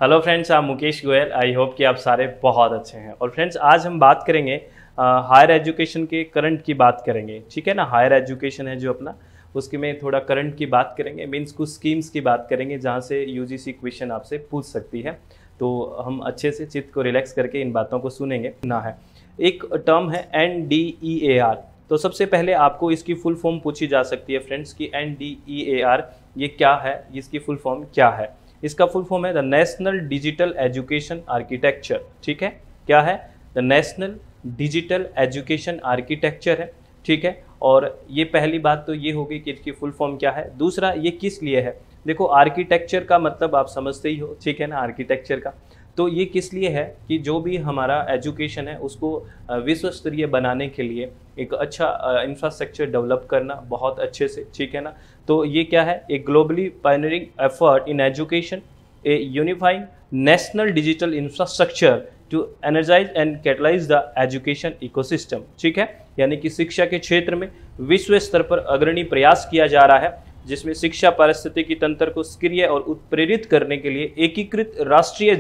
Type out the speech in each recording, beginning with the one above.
Hello friends, आप Mukesh Goyal. I hope कि आप सारे बहुत अच्छे हैं। और फ्रेंड्स, आज हम बात करेंगे हायर एजुकेशन के करंट की बात करेंगे। ठीक है ना, हायर एजुकेशन है जो अपना, उसकी में थोड़ा करंट की बात करेंगे। मीन्स कुछ स्कीम्स की बात करेंगे जहाँ से यूजीसी क्वेश्चन आपसे पूछ सकती है। तो हम अच्छे से चित्त को रिलैक्स करके इन बातों को सुनेंगे ना। है एक टर्म है NDEAR। तो सबसे पहले आपको इसकी फुल फॉर्म पूछी जा सकती है फ्रेंड्स कि NDEAR ये क्या है, इसकी फुल फॉर्म क्या है। इसका फुल फॉर्म है the national digital education architecture. ठीक है, क्या है? The national digital education architecture है। ठीक है, और ये पहली बात तो ये होगी कि इसकी फुल फॉर्म क्या है। दूसरा, ये किस लिए है। देखो, आर्किटेक्चर का मतलब आप समझते ही हो, ठीक है ना, आर्किटेक्चर का। तो ये किस लिए है कि जो भी हमारा एजुकेशन है उसको विश्व स्तरीय बनाने के लिए एक अच्छा इंफ्रास्ट्रक्चर डेवलप करना बहुत अच्छे से, ठीक है ना। तो ये क्या है? एक globally pioneering effort in education, a unifying national digital infrastructure to energise and catalyse the education ecosystem. ठीक है, यानी कि शिक्षा के क्षेत्र में विश्व स्तर पर अग्रणी प्रयास किया जा रहा है, जिसमें शिक्षा पारिस्थितिकी तंत्र को सक्रिय और उत्प्रेरित करने के लिए एकीकृत राष्ट्रीय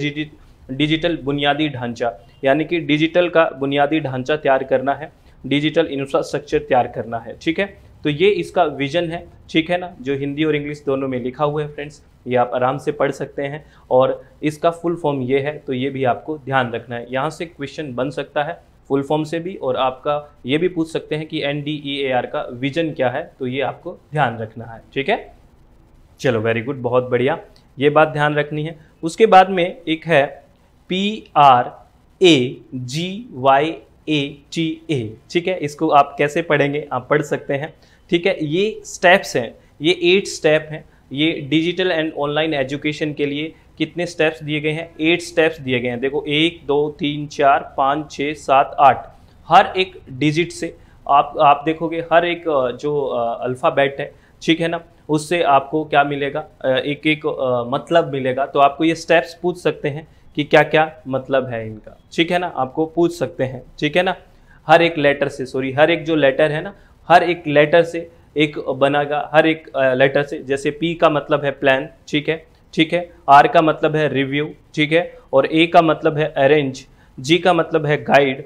डिजिटल बुनियादी ढांचा, यानी कि डिजिटल का बुनियादी ढांचा तैयार करना है, डिजिटल इंफ्रास्ट्रक्चर तैयार करना है। ठीक है, तो ये इसका विजन है, ठीक है ना, जो हिंदी और इंग्लिश दोनों में लिखा हुआ है फ्रेंड्स। ये आप आराम से पढ़ सकते हैं और इसका फुल फॉर्म ये है, तो ये भी आपको ध्यान रखना है। यहाँ से क्वेश्चन बन सकता है फुल फॉर्म से भी, और आपका ये भी पूछ सकते हैं कि NDEAR का विजन क्या है, तो ये आपको ध्यान रखना है। ठीक है, चलो वेरी गुड, बहुत बढ़िया, ये बात ध्यान रखनी है। उसके बाद में एक है PRAGYATA। ठीक है, इसको आप कैसे पढ़ेंगे, आप पढ़ सकते हैं। ठीक है, ये स्टेप्स हैं, ये 8 स्टेप हैं। ये डिजिटल एंड ऑनलाइन एजुकेशन के लिए कितने स्टेप्स दिए गए हैं? 8 स्टेप्स दिए गए हैं। देखो, 1 2 3 4 5 6 7 8, हर एक डिजिट से आप देखोगे, हर एक जो अल्फ़ाबेट है, ठीक है ना, उससे आपको क्या मिलेगा? एक एक मतलब मिलेगा। तो आपको ये स्टेप्स पूछ सकते हैं कि क्या क्या मतलब है इनका, ठीक है ना, आपको पूछ सकते हैं। ठीक है ना, हर एक लेटर से, सॉरी, हर एक जो लेटर है ना, हर एक लेटर से एक बनेगा, हर एक लेटर से। जैसे P का मतलब है प्लान, ठीक है, ठीक है। R का मतलब है रिव्यू, ठीक है, और A का मतलब है अरेंज, G का मतलब है गाइड,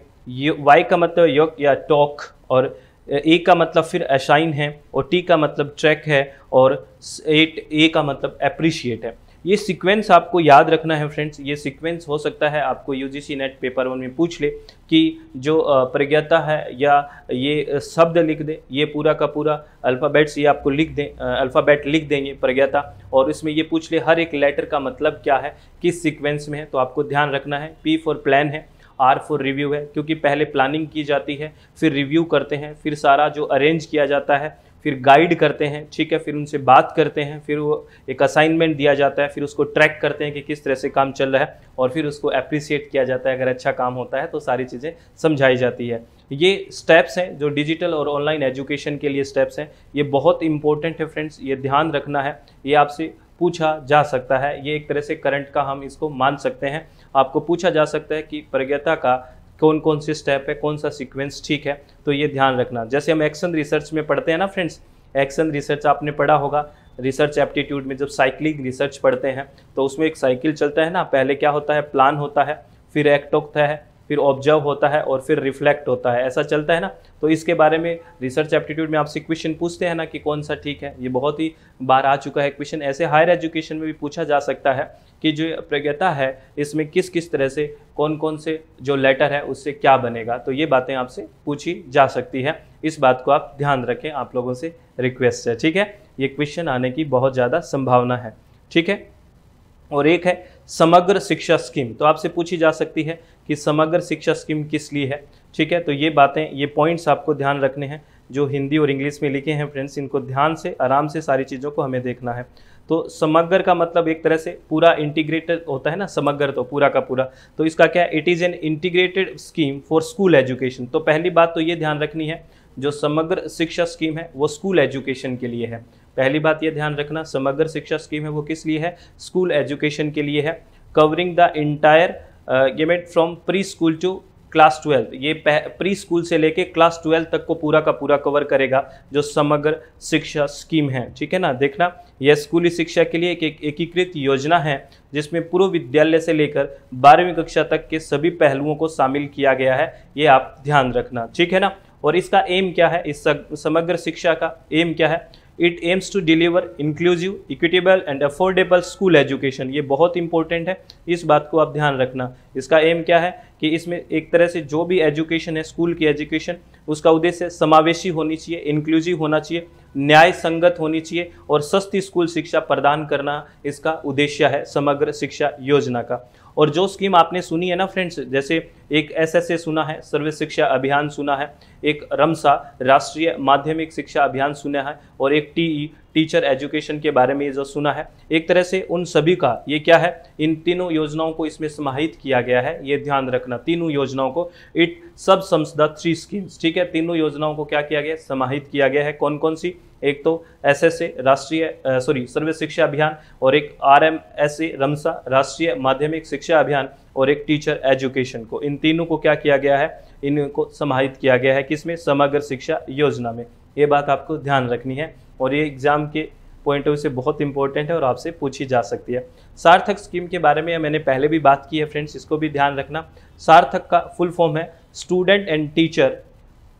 Y का मतलब योग या टॉक, और A का मतलब फिर असाइन है, और T का मतलब ट्रैक है, और A का मतलब अप्रिशिएट है। ये सीक्वेंस आपको याद रखना है फ्रेंड्स। ये सीक्वेंस हो सकता है आपको UGC नेट पेपर 1 में पूछ ले कि जो प्रज्ञता है या ये शब्द लिख दे, ये पूरा का पूरा अल्फ़ाबेट्स ये आपको लिख दें, अल्फ़ाबेट लिख देंगे प्रज्ञता, और इसमें ये पूछ ले हर एक लेटर का मतलब क्या है, किस सीक्वेंस में है। तो आपको ध्यान रखना है, P फॉर प्लान है, R फॉर रिव्यू है, क्योंकि पहले प्लानिंग की जाती है, फिर रिव्यू करते हैं, फिर सारा जो अरेंज किया जाता है, फिर गाइड करते हैं, ठीक है, फिर उनसे बात करते हैं, फिर वो एक असाइनमेंट दिया जाता है, फिर उसको ट्रैक करते हैं कि किस तरह से काम चल रहा है, और फिर उसको अप्रिशिएट किया जाता है। अगर अच्छा काम होता है तो सारी चीज़ें समझाई जाती है। ये स्टेप्स हैं जो डिजिटल और ऑनलाइन एजुकेशन के लिए स्टेप्स हैं। ये बहुत इंपॉर्टेंट है फ्रेंड्स, ये ध्यान रखना है। ये आपसे पूछा जा सकता है, ये एक तरह से करंट का हम इसको मान सकते हैं। आपको पूछा जा सकता है कि प्रज्ञता का कौन कौन से स्टेप है, कौन सा सीक्वेंस ठीक है, तो ये ध्यान रखना। जैसे हम एक्शन रिसर्च में पढ़ते हैं ना फ्रेंड्स, एक्शन रिसर्च आपने पढ़ा होगा, रिसर्च एप्टीट्यूड में जब साइक्लिंग रिसर्च पढ़ते हैं तो उसमें एक साइकिल चलता है ना। पहले क्या होता है? प्लान होता है, फिर एक्ट होता है, फिर ऑब्जर्व होता है, और फिर रिफ्लेक्ट होता है, ऐसा चलता है ना। तो इसके बारे में रिसर्च एप्टीट्यूड में आपसे क्वेश्चन पूछते हैं ना कि कौन सा ठीक है। ये बहुत ही बार आ चुका है क्वेश्चन। ऐसे हायर एजुकेशन में भी पूछा जा सकता है कि जो प्रज्ञता है इसमें किस किस तरह से कौन कौन से जो लेटर है उससे क्या बनेगा। तो ये बातें आपसे पूछी जा सकती है, इस बात को आप ध्यान रखें, आप लोगों से रिक्वेस्ट है। ठीक है, ये क्वेश्चन आने की बहुत ज़्यादा संभावना है। ठीक है, और एक है समग्र शिक्षा स्कीम। तो आपसे पूछी जा सकती है कि समग्र शिक्षा स्कीम किस लिए है। ठीक है, तो ये बातें, ये पॉइंट्स आपको ध्यान रखने हैं जो हिंदी और इंग्लिश में लिखे हैं फ्रेंड्स। इनको ध्यान से आराम से सारी चीज़ों को हमें देखना है। तो समग्र का मतलब एक तरह से पूरा इंटीग्रेटेड होता है ना, समग्र तो पूरा का पूरा। तो इसका क्या है? It is an integrated scheme for school education. तो पहली बात तो ये ध्यान रखनी है, जो समग्र शिक्षा स्कीम है वो स्कूल एजुकेशन के लिए है। पहली बात ये ध्यान रखना, समग्र शिक्षा स्कीम है वो किस लिए है? स्कूल एजुकेशन के लिए है। Covering the entire gamut from preschool to class 12, ये प्री स्कूल से लेके क्लास 12 तक को पूरा का पूरा कवर करेगा जो समग्र शिक्षा स्कीम है। ठीक है ना, देखना यह स्कूली शिक्षा के लिए एक एकीकृत योजना है जिसमें पूर्व विद्यालय से लेकर 12वीं कक्षा तक के सभी पहलुओं को शामिल किया गया है, ये आप ध्यान रखना। ठीक है ना, और इसका एम क्या है, इस समग्र शिक्षा का एम क्या है? It aims to deliver inclusive, equitable and affordable school education. ये बहुत इंपॉर्टेंट है, इस बात को आप ध्यान रखना। इसका एम क्या है कि इसमें एक तरह से जो भी एजुकेशन है, स्कूल की एजुकेशन, उसका उद्देश्य समावेशी होनी चाहिए, इंक्लूसिव होना चाहिए, न्याय संगत होनी चाहिए और सस्ती स्कूल शिक्षा प्रदान करना इसका उद्देश्य है समग्र शिक्षा योजना का। और जो स्कीम आपने सुनी है ना फ्रेंड्स, जैसे एक SSA सुना है, सर्व शिक्षा अभियान सुना है, एक रमसा राष्ट्रीय माध्यमिक शिक्षा अभियान सुना है, और एक TE टीचर एजुकेशन के बारे में जो सुना है, एक तरह से उन सभी का ये क्या है, इन तीनों योजनाओं को इसमें समाहित किया गया है, ये ध्यान रखना। तीनों योजनाओं को इट सब सम्स द 3 स्कीम्स। ठीक है, तीनों योजनाओं को क्या किया गया, समाहित किया गया है। कौन कौन सी? एक तो SSA सर्व शिक्षा अभियान, और एक RMSA रमसा राष्ट्रीय माध्यमिक शिक्षा अभियान, और एक टीचर एजुकेशन को, इन तीनों को क्या किया गया है, इनको समाहित किया गया है किसमें? समग्र शिक्षा योजना में। ये बात आपको ध्यान रखनी है और ये एग्जाम के पॉइंट ऑफ व्यू से बहुत इंपॉर्टेंट है और आपसे पूछी जा सकती है। सार्थक स्कीम के बारे में मैंने पहले भी बात की है फ्रेंड्स, इसको भी ध्यान रखना। सार्थक का फुल फॉर्म है student and teacher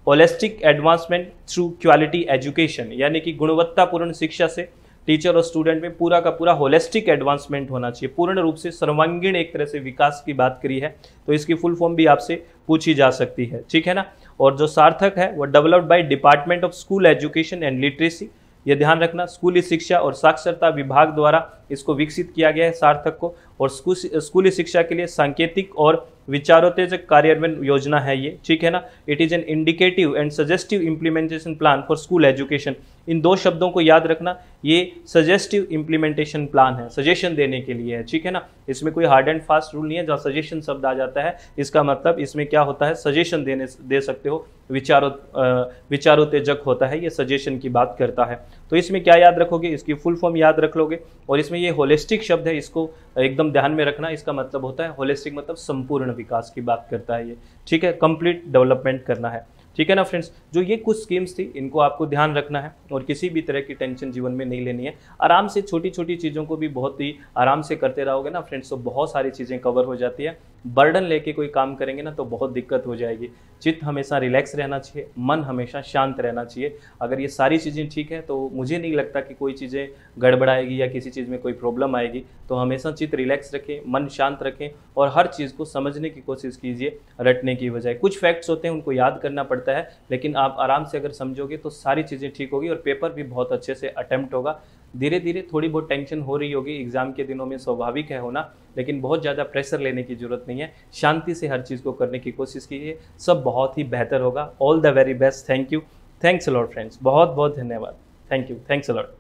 holistic advancement through quality education, यानी कि गुणवत्तापूर्ण शिक्षा से टीचर और स्टूडेंट में पूरा का पूरा होलिस्टिक एडवांसमेंट होना चाहिए, पूर्ण रूप से सर्वांगीण एक तरह से विकास की बात करी है, तो इसकी फुल फॉर्म भी आपसे पूछी जा सकती है। ठीक है ना, और जो सार्थक है वो developed by department of school education and literacy, ये ध्यान रखना, स्कूली शिक्षा और साक्षरता विभाग द्वारा इसको विकसित किया गया है सार्थक को। और स्कूली शिक्षा के लिए सांकेतिक और विचारोत्तेजक कार्यान्वयन योजना है ये। ठीक है ना, it is an indicative and suggestive implementation plan for school education. इन दो शब्दों को याद रखना, ये सजेस्टिव इम्प्लीमेंटेशन प्लान है, सजेशन देने के लिए है। ठीक है ना, इसमें कोई हार्ड एंड फास्ट रूल नहीं है। जहाँ सजेशन शब्द आ जाता है इसका मतलब इसमें क्या होता है, सजेशन दे सकते हो, विचारोत्तेजक होता है, ये सजेशन की बात करता है। तो इसमें क्या याद रखोगे, इसकी फुल फॉर्म याद रख लोगे। और इसमें ये होलिस्टिक शब्द है, इसको एकदम ध्यान में रखना, इसका मतलब होता है होलिस्टिक मतलब संपूर्ण विकास की बात करता है ये। ठीक है, कंप्लीट डेवलपमेंट करना है। ठीक है ना फ्रेंड्स, जो ये कुछ स्कीम्स थी इनको आपको ध्यान रखना है और किसी भी तरह की टेंशन जीवन में नहीं लेनी है। आराम से छोटी छोटी चीज़ों को भी बहुत ही आराम से करते रहोगे ना फ्रेंड्स, तो बहुत सारी चीज़ें कवर हो जाती है। बर्डन लेके कोई काम करेंगे ना तो बहुत दिक्कत हो जाएगी। चित्त हमेशा रिलैक्स रहना चाहिए, मन हमेशा शांत रहना चाहिए। अगर ये सारी चीज़ें ठीक है तो मुझे नहीं लगता कि कोई चीज़ें गड़बड़ाएगी या किसी चीज़ में कोई प्रॉब्लम आएगी। तो हमेशा चित्त रिलैक्स रखें, मन शांत रखें और हर चीज़ को समझने की कोशिश कीजिए रटने की बजाय। कुछ फैक्ट्स होते हैं उनको याद करना पड़ता है, लेकिन आप आराम से अगर समझोगे तो सारी चीज़ें ठीक होगी और पेपर भी बहुत अच्छे से अटेम्प्ट होगा। धीरे धीरे थोड़ी बहुत टेंशन हो रही होगी एग्जाम के दिनों में, स्वाभाविक है होना, लेकिन बहुत ज़्यादा प्रेशर लेने की जरूरत नहीं है। शांति से हर चीज़ को करने की कोशिश कीजिए, सब बहुत ही बेहतर होगा। All the very best. Thank you, thanks a lot friends, बहुत बहुत धन्यवाद। Thank you, thanks a lot.